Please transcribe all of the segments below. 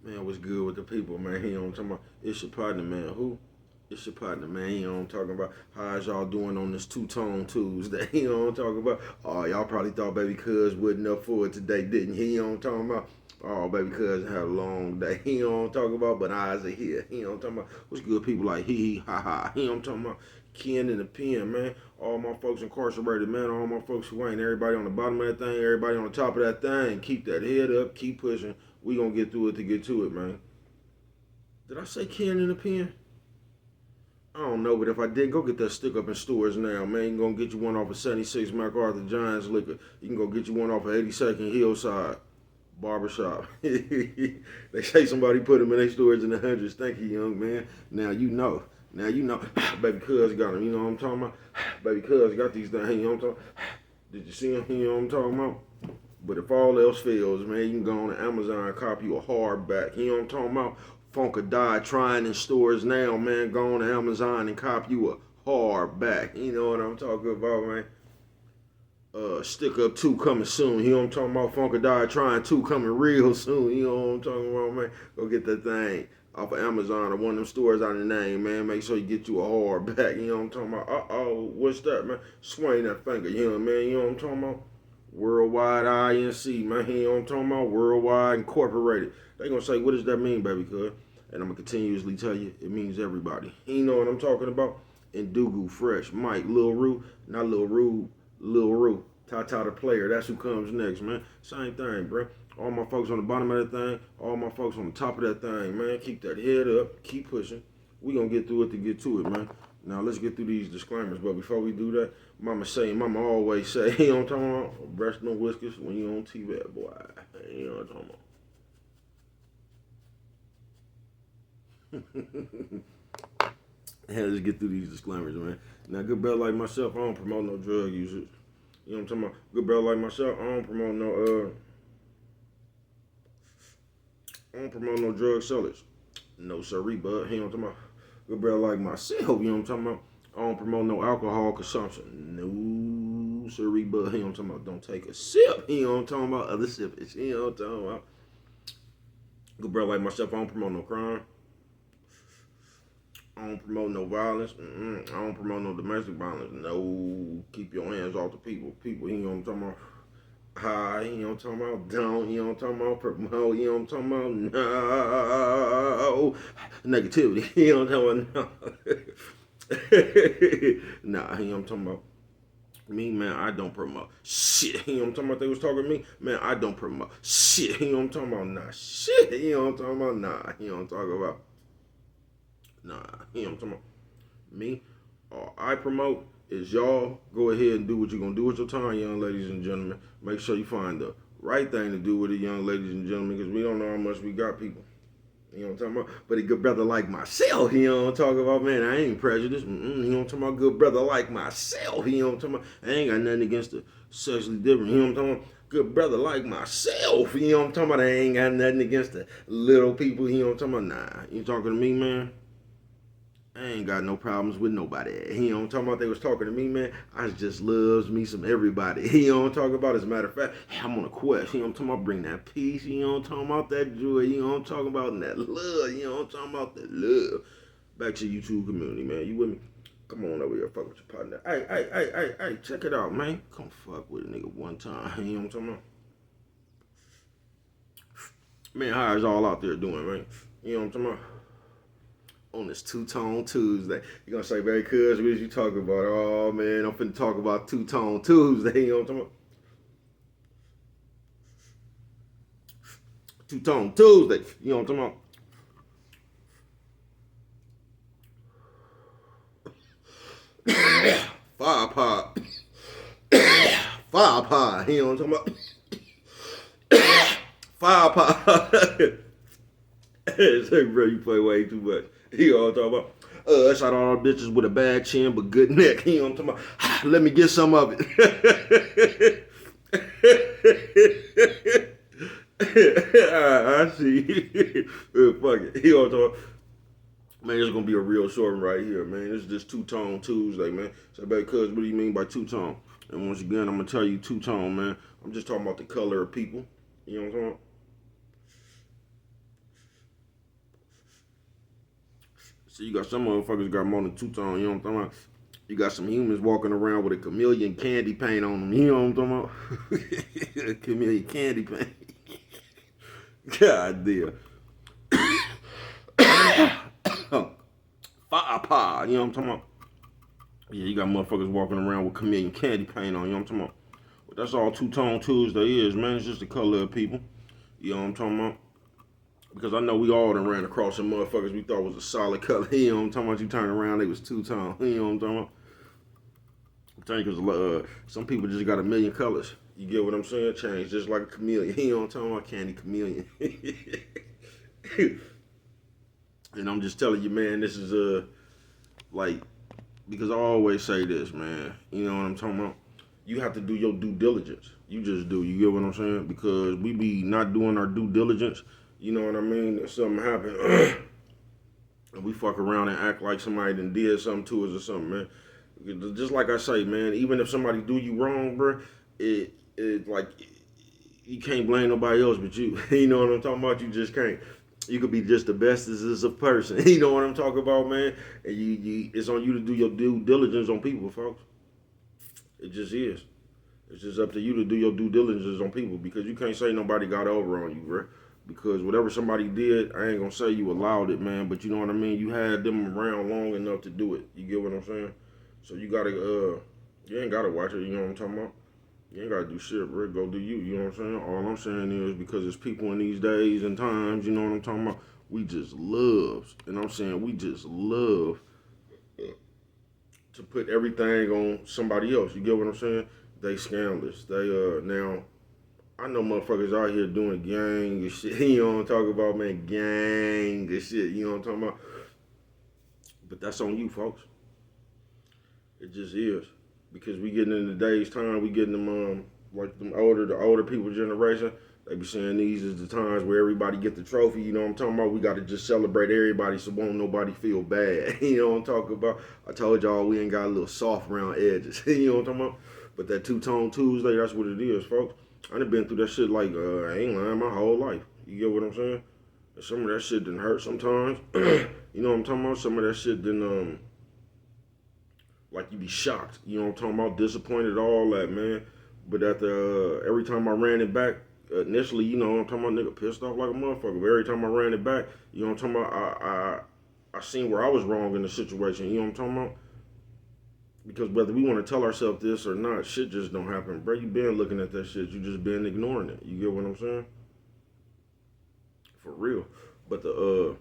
Man, what's good with the people, man? You know what I'm talking about? It's your partner, man. Who? It's your partner, man. You know what I'm talking about? How's y'all doing on this two-tone Tuesday? You know what I'm talking about? Oh, y'all probably thought baby cuz wasn't up for it today, didn't he? You know what I'm talking about? Oh, baby cuz had a long day. You know what I'm talking about? But eyes are here. You know what I'm talking about? What's good, people like hee hee ha ha? You know what I'm talking about? Ken and the pen, man. All my folks incarcerated, man. All my folks who ain't. Everybody on the bottom of that thing. Everybody on the top of that thing. Keep that head up. Keep pushing. We gonna get through it to get to it, man. Did I say Ken in the pen? I don't know, but if I did, go get that stick up in stores now, man. You can go get you one off of 76 MacArthur Giants Liquor. You can go get you one off of 82nd Hillside Barbershop. They say somebody put them in their stores in the hundreds. Thank you, young man. Now you know. Now you know. Baby cuz got them. You know what I'm talking about? Baby cuz got these things. You know what I'm talking about? Did you see them? You know what I'm talking about? But if all else fails, man, you can go on Amazon and copy you a hardback. You know what I'm talking about? Funka Die trying in stores now, man. Go on Amazon and copy you a hardback. You know what I'm talking about, man? Stick Up 2 coming soon. You know what I'm talking about? Funka Die trying 2 coming real soon. You know what I'm talking about, man? Go get that thing off of Amazon or one of them stores out of the name, man. Make sure you get you a hardback. You know what I'm talking about? What's that, man? Swing that finger, you know, man. You know what I'm talking about? Worldwide INC, man. You know what I'm talking about? Worldwide Incorporated. They gonna say, what does that mean, baby cuz? And I'm gonna continuously tell you, it means everybody. You know what I'm talking about? Indugu, Fresh, Mike, Lil Rue, not Lil Rue, Lil Rue. Tata the player, that's who comes next, man. Same thing, bro. All my folks on the bottom of that thing, all my folks on the top of that thing, man. Keep that head up, keep pushing. We gonna get through it to get to it, man. Now let's get through these disclaimers, but before we do that, Mama always say, you know what I'm talking about? Breast no whiskers when you on TV, boy. You know what I'm talking about. Hey, let's get through these disclaimers, man. Now, good brother like myself, I don't promote no drug users. You know what I'm talking about? Good brother like myself, I don't promote no drug sellers. No sirree, bud. You know what I'm talking about? Good brother like myself, you know what I'm talking about? I don't promote no alcohol consumption. No sirree, bud. You know what I'm talking about? Don't take a sip. You know what I'm talking about? Other sippers. You know what I'm talking about? Good brother like myself, I don't promote no crime. I don't promote no violence. I don't promote no domestic violence. No, keep your hands off the people. People, you know what I'm talking about? High, you know what I'm talking about? Don't, you know what I'm talking about? Promote, you know what I'm talking about? No. Negativity, you know what I'm talking about? No. Nah, you know what I'm talking about? Me, man, I don't promote shit. You know what I'm talking about? They was talking to me, man, I don't promote shit. You know what I'm talking about? Nah, shit. You know what I'm talking about? Nah, you know what I'm talking about? Nah, you know what I'm talking about? Me, all I promote is y'all go ahead and do what you're gonna do with your time, young ladies and gentlemen. Make sure you find the right thing to do with it, young ladies and gentlemen, because we don't know how much we got people. You know what I'm talking about? But a good brother like myself, you know what I'm talking about, man. I ain't prejudiced. You know what I'm talking about? Good brother like myself, you know what I'm talking about? I ain't got nothing against the sexually different, you know what I'm talking about? Good brother like myself, you know what I'm talking about? I ain't got nothing against the little people, you know what I'm talking about? Nah, you talking to me, man? I ain't got no problems with nobody. You know what I'm talking about? They was talking to me, man. I just loves me some everybody. You know what I'm talking about? As a matter of fact, I'm on a quest. You know what I'm talking about? Bring that peace. You know what I'm talking about? That joy. You know what I'm talking about? And that love. You know what I'm talking about? That love. Back to the YouTube community, man. You with me? Come on over here, fuck with your partner. Hey, check it out, man. Come fuck with a nigga one time. You know what I'm talking about? Man, how is all out there doing, man? You know what I'm talking about? On this two-tone Tuesday. You're gonna say, very cuz, what is you talking about? Oh man, I'm finna talk about two-tone Tuesday. You know what I'm talking about? Two-tone Tuesday. You know what I'm talking about? Fire pot. Fire pot. You know what I'm talking about? Fire pot. It's like, bro, you play way too much. You know what I'm talking about? Shout out all bitches with a bad chin but good neck. You know what I'm talking about? Let me get some of it. I see. Fuck it. You know what I'm talking about? Man, it's gonna be a real short one right here, man. This is just two-tone Tuesday, man. So, baby, cuz, what do you mean by two-tone? And once again, I'm gonna tell you two-tone, man. I'm just talking about the color of people. You know what I'm talking about? So you got some motherfuckers got more than two-tone, you know what I'm talking about? You got some humans walking around with a chameleon candy paint on them, you know what I'm talking about? Chameleon candy paint. God damn. Fire pie, you know what I'm talking about? Yeah, you got motherfuckers walking around with chameleon candy paint on, you know what I'm talking about? But that's all Two-Tone Tuesday is, man. It's just the color of people. You know what I'm talking about? Because I know we all done ran across some motherfuckers we thought was a solid color. You know what I'm talking about? You turn around, they was two-tone. You know what I'm talking about? I'm telling you, because some people just got a million colors. You get what I'm saying? Change just like a chameleon. You know what I'm talking about? Candy chameleon. And I'm just telling you, man, this is like, because I always say this, man. You know what I'm talking about? You have to do your due diligence. You just do. You get what I'm saying? Because we be not doing our due diligence. You know what I mean? If something happen, and we fuck around and act like somebody done did something to us or something, man. Just like I say, man, even if somebody do you wrong, bro, it like, you can't blame nobody else but you. You know what I'm talking about? You just can't. You could be just the bestest as a person. You know what I'm talking about, man? And it's on you to do your due diligence on people, folks. It just is. It's just up to you to do your due diligence on people, because you can't say nobody got over on you, bro. Because whatever somebody did, I ain't gonna say you allowed it, man, but you know what I mean? You had them around long enough to do it. You get what I'm saying? So you gotta, you ain't gotta watch it, you know what I'm talking about? You ain't gotta do shit, bro. Go do you, you know what I'm saying? All I'm saying is, because it's people in these days and times, you know what I'm talking about? We just love, and I'm saying we just love to put everything on somebody else. You get what I'm saying? They scandalous. They, now, I know motherfuckers out here doing gang and shit. You know what I'm talking about, man? Gang and shit. You know what I'm talking about? But that's on you, folks. It just is. Because we getting in today's time, we getting them, like the older people generation. They be saying these is the times where everybody get the trophy. You know what I'm talking about? We got to just celebrate everybody so won't nobody feel bad. You know what I'm talking about? I told y'all we ain't got a little soft round edges. You know what I'm talking about? But that Two-Tone Tuesday, that's what it is, folks. I done been through that shit like, I ain't lying, my whole life. You get what I'm saying? And some of that shit didn't hurt sometimes. You know what I'm talking about? Some of that shit didn't, like you be shocked. You know what I'm talking about? Disappointed, all that, man. But every time I ran it back, initially, you know what I'm talking about, nigga pissed off like a motherfucker. But every time I ran it back, you know what I'm talking about, I seen where I was wrong in the situation. You know what I'm talking about? Because whether we want to tell ourselves this or not, shit just don't happen. Bro, you been looking at that shit. You just been ignoring it. You get what I'm saying? For real. But the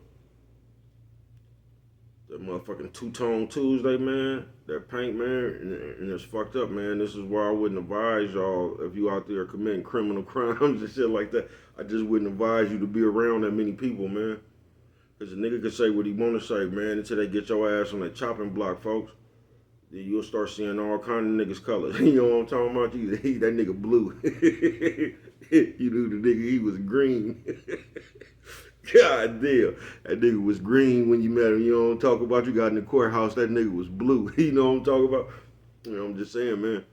motherfucking Two-Tone Tuesday, man, that paint, man, and it's fucked up, man. This is why I wouldn't advise y'all, if you out there committing criminal crimes and shit like that, I just wouldn't advise you to be around that many people, man. Because a nigga can say what he want to say, man, until they get your ass on that chopping block, folks. Then you'll start seeing all kind of niggas colors. You know what I'm talking about? That nigga blue. You knew the nigga, he was green. God damn. That nigga was green when you met him. You know what I'm talking about? You got in the courthouse, that nigga was blue. You know what I'm talking about? You know, I'm just saying, man.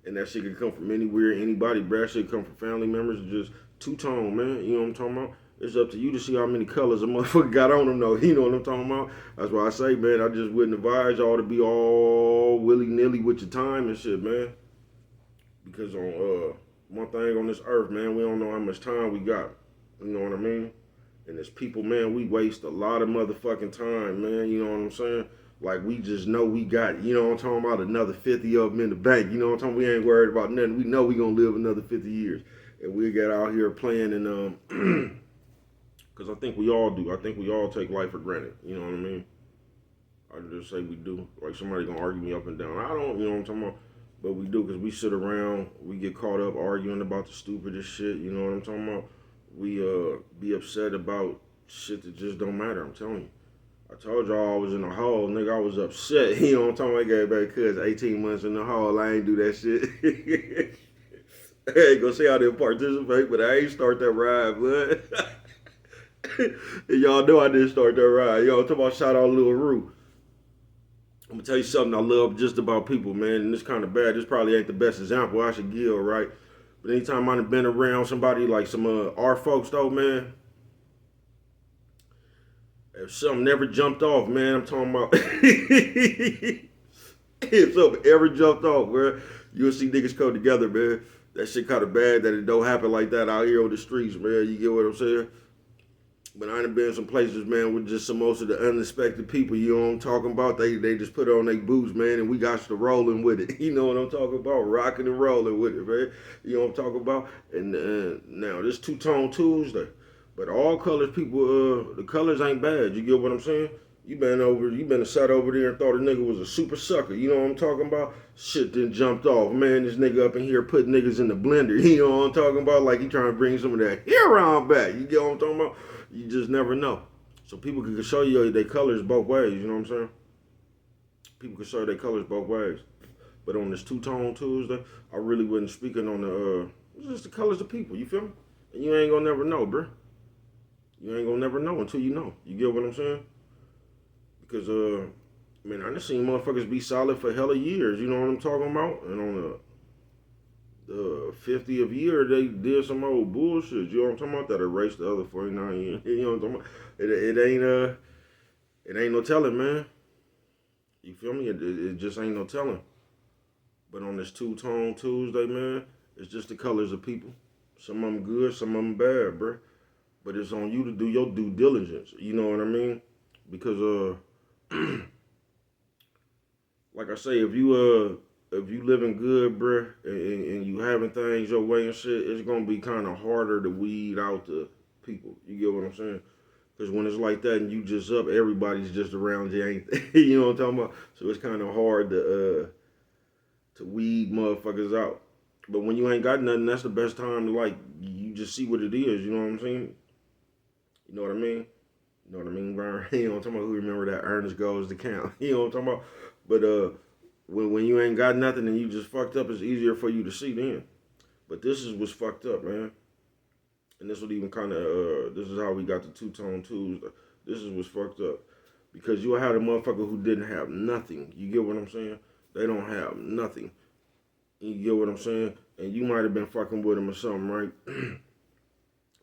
And that shit could come from anywhere, anybody. That shit come from family members. Just two-tone, man. You know what I'm talking about? It's up to you to see how many colors a motherfucker got on them, though. You know what I'm talking about? That's why I say, man, I just wouldn't advise y'all to be all willy-nilly with your time and shit, man. Because on one thing on this earth, man, we don't know how much time we got. You know what I mean? And as people, man, we waste a lot of motherfucking time, man. You know what I'm saying? Like, we just know we got, you know what I'm talking about, another 50 of them in the bank. You know what I'm talking about? We ain't worried about nothing. We know we gonna live another 50 years. And we get out here playing and, because I think we all do. I think we all take life for granted. You know what I mean? I just say we do. Like, somebody gonna argue me up and down. I don't, you know what I'm talking about? But we do, because we sit around, we get caught up arguing about the stupidest shit. You know what I'm talking about? We be upset about shit that just don't matter. I'm telling you. I told y'all I was in the hole, nigga. I was upset. You know what I'm talking about? I gave back cuz 18 months in the hole. I ain't do that shit. I ain't gonna say I didn't participate, but I ain't start that ride, blood. And y'all know I didn't start that ride. Y'all talking about shout out Lil Rue. I'm gonna tell you something I love just about people, man. And this kind of bad. This probably ain't the best example I should give, right? But anytime I've been around somebody like some our folks, though, man, If something never jumped off, man, I'm talking about. If something ever jumped off, bro, you'll see niggas come together, man. That shit kind of bad that it don't happen like that out here on the streets, man. You get what I'm saying? But I done been some places, man, with just some most of the unexpected people. You know what I'm talking about? They just put on their boots, man, and we got to rolling with it. You know what I'm talking about? Rocking and rolling with it, man. You know what I'm talking about? And now this two-tone Tuesday, but all colors people, the colors ain't bad. You get what I'm saying? You been sat over there and thought a nigga was a super sucker. You know what I'm talking about? Shit then jumped off. Man, this nigga up in here putting niggas in the blender. You know what I'm talking about? Like he trying to bring some of that hair on back. You get what I'm talking about? You just never know. So people can show you their colors both ways. You know what I'm saying? People can show their colors both ways. But on this two-tone Tuesday, I really wasn't speaking on the just the colors of people. You feel me? And you ain't gonna never know, bro. You ain't gonna never know until you know. You get what I'm saying? Because man, I done seen motherfuckers be solid for hella years. You know what I'm talking about? And on the 50th year, they did some old bullshit. You know what I'm talking about? That erased the other 49 years. You know what I'm talking about? It ain't no telling, man. You feel me? It just ain't no telling. But on this two-tone Tuesday, man, it's just the colors of people. Some of them good, some of them bad, bro. But it's on you to do your due diligence. You know what I mean? Because like I say, if you living good, bruh, and you having things your way and shit, it's gonna be kind of harder to weed out the people. You get what I'm saying? Because when it's like that and you just up, everybody's just around you, ain't they? You know what I'm talking about? So it's kind of hard to weed motherfuckers out. But when you ain't got nothing, that's the best time to like you just see what it is. You know what I'm saying? You know what I mean? You know what I mean, Brian? You know what I'm talking about? Who remember that earnest goes to count? You know what I'm talking about? But when you ain't got nothing and you just fucked up, it's easier for you to see then. But this is what's fucked up, man. And this would even kind of, this is how we got the two-tone Tuesday. This is what's fucked up. Because you had a motherfucker who didn't have nothing. You get what I'm saying? They don't have nothing. You get what I'm saying? And you might have been fucking with them or something, right?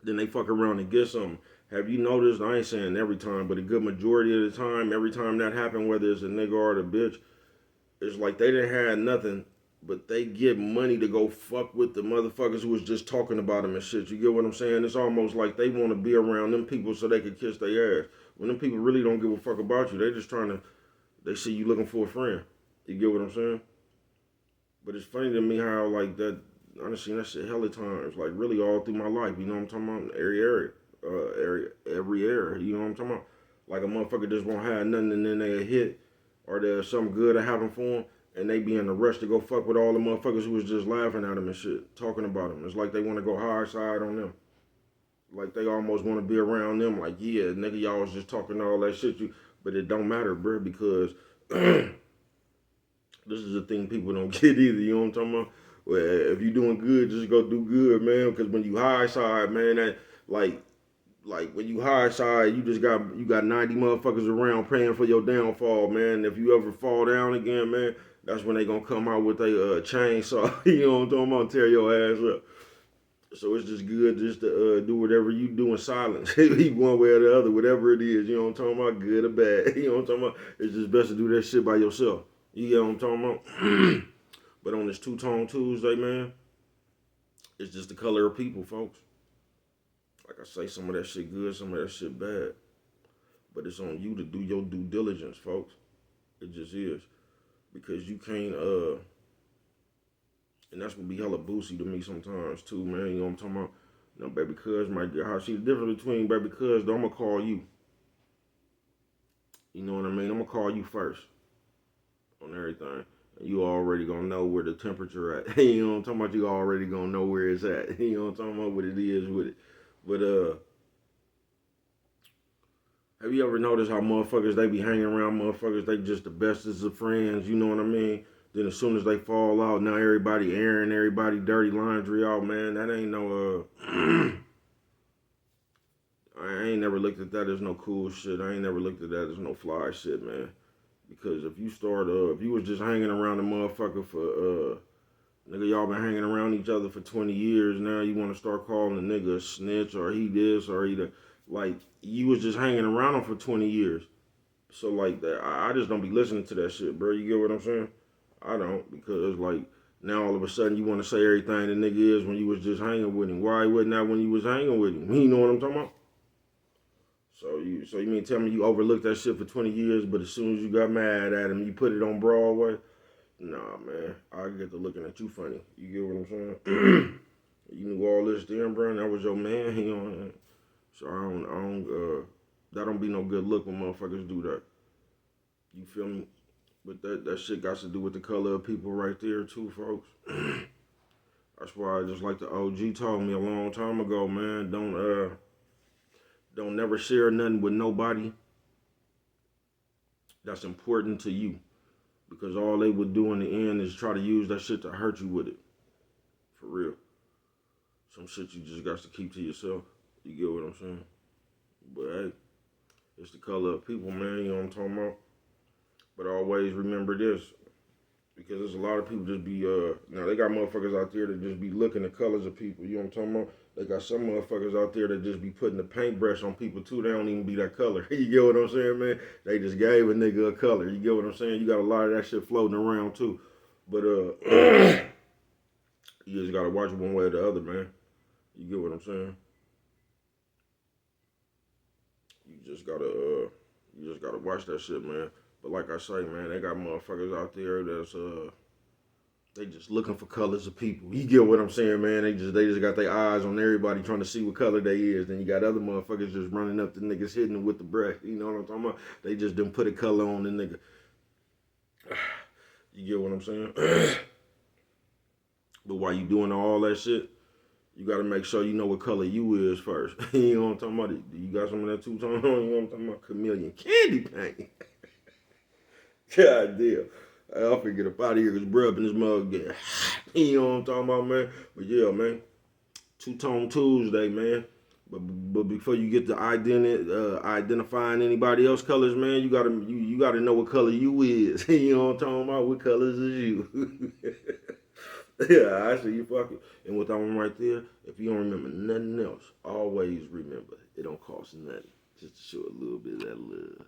Then they fuck around and get something. Have you noticed, I ain't saying every time, but a good majority of the time, every time that happened, whether it's a nigga or a bitch, it's like they didn't have nothing, but they get money to go fuck with the motherfuckers who was just talking about them and shit. You get what I'm saying? It's almost like they want to be around them people so they can kiss their ass. When them people really don't give a fuck about you, they just trying to, they see you looking for a friend. You get what I'm saying? But it's funny to me how like that, I done seen that shit hella times, like really all through my life. You know what I'm talking about? Every area. You know what I'm talking about? Like a motherfucker just won't have nothing and then they hit, or there's something good to happen for them, and they be in a rush to go fuck with all the motherfuckers who was just laughing at them and shit, talking about them. It's like they want to go high side on them. Like they almost want to be around them. Like, yeah, nigga, y'all was just talking all that shit. But it don't matter, bro, because this is the thing people don't get either. You know what I'm talking about? Well, if you doing good, just go do good, man. Because when you high side, man, that like when you high side, you got 90 motherfuckers around praying for your downfall, man. If you ever fall down again, man, that's when they gonna come out with a chainsaw. You know what I'm talking about? Tear your ass up. So it's just good just to do whatever you do in silence, one way or the other, whatever it is. You know what I'm talking about? Good or bad. You know what I'm talking about? It's just best to do that shit by yourself. You get what I'm talking about? But on this two-tone Tuesday, man, it's just the color of people, folks. Like I say, some of that shit good, some of that shit bad. But it's on you to do your due diligence, folks. It just is. Because you can't, and that's what be hella boosty to me sometimes too, man. You know what I'm talking about? Now, baby cuz might get hot. See, the difference between baby cuz, though, I'm going to call you. You know what I mean? I'm going to call you first on everything. And you already going to know where the temperature at. You know what I'm talking about? You already going to know where it's at. You know what I'm talking about? What it is with it. But, have you ever noticed how motherfuckers, they be hanging around motherfuckers, they just the bestest of friends, you know what I mean? Then as soon as they fall out, now everybody airing everybody dirty laundry out, man. That ain't no, I ain't never looked at that as no cool shit. I ain't never looked at that as no fly shit, man. Because if you start, if you was just hanging around a motherfucker for, nigga, y'all been hanging around each other for 20 years, now you want to start calling a nigga a snitch, or he this, or he that. Like, you was just hanging around them for 20 years. So, like, that, I just don't be listening to that shit, bro. You get what I'm saying? I don't, because, like, now all of a sudden you want to say everything the nigga is when you was just hanging with him. Why wasn't that when you was hanging with him? You know what I'm talking about? So you mean tell me you overlooked that shit for 20 years, but as soon as you got mad at him, you put it on Broadway? Nah, man. I get to looking at you funny. You get what I'm saying? You knew all this then, bro. That was your man. He on. So that don't be no good look when motherfuckers do that. You feel me? But that shit got to do with the color of people right there too, folks. That's why I just like the OG told me a long time ago, man. Don't never share nothing with nobody that's important to you. Because all they would do in the end is try to use that shit to hurt you with it. For real. Some shit you just got to keep to yourself. You get what I'm saying? But hey, it's the color of people, man. You know what I'm talking about? But always remember this. Because there's a lot of people just be, now they got motherfuckers out there that just be looking at colors of people. You know what I'm talking about? They got some motherfuckers out there that just be putting the paintbrush on people too. They don't even be that color. You get what I'm saying, man? They just gave a nigga a color. You get what I'm saying? You got a lot of that shit floating around too. But, you just gotta watch it one way or the other, man. You get what I'm saying? You just gotta watch that shit, man. But like I say, man, they got motherfuckers out there that's they just looking for colors of people. You get what I'm saying, man? They just got their eyes on everybody trying to see what color they is. Then you got other motherfuckers just running up to niggas hitting them with the brush. You know what I'm talking about? They just didn't put a color on the nigga. You get what I'm saying? But while you doing all that shit, you gotta make sure you know what color you is first. You know what I'm talking about? You got some of that two-tone on? You know what I'm talking about? Chameleon candy paint. God damn. I'll forget up out of here because bro up in this mug getting hot. You know what I'm talking about, man? But yeah, man. Two-Tone Tuesday, man. But before you get to identifying anybody else colors, man, you gotta know what color you is. You know what I'm talking about? What colors is you? Yeah, I see you fucking. And with that one right there, if you don't remember nothing else, always remember it don't cost nothing just to show a little bit of that love.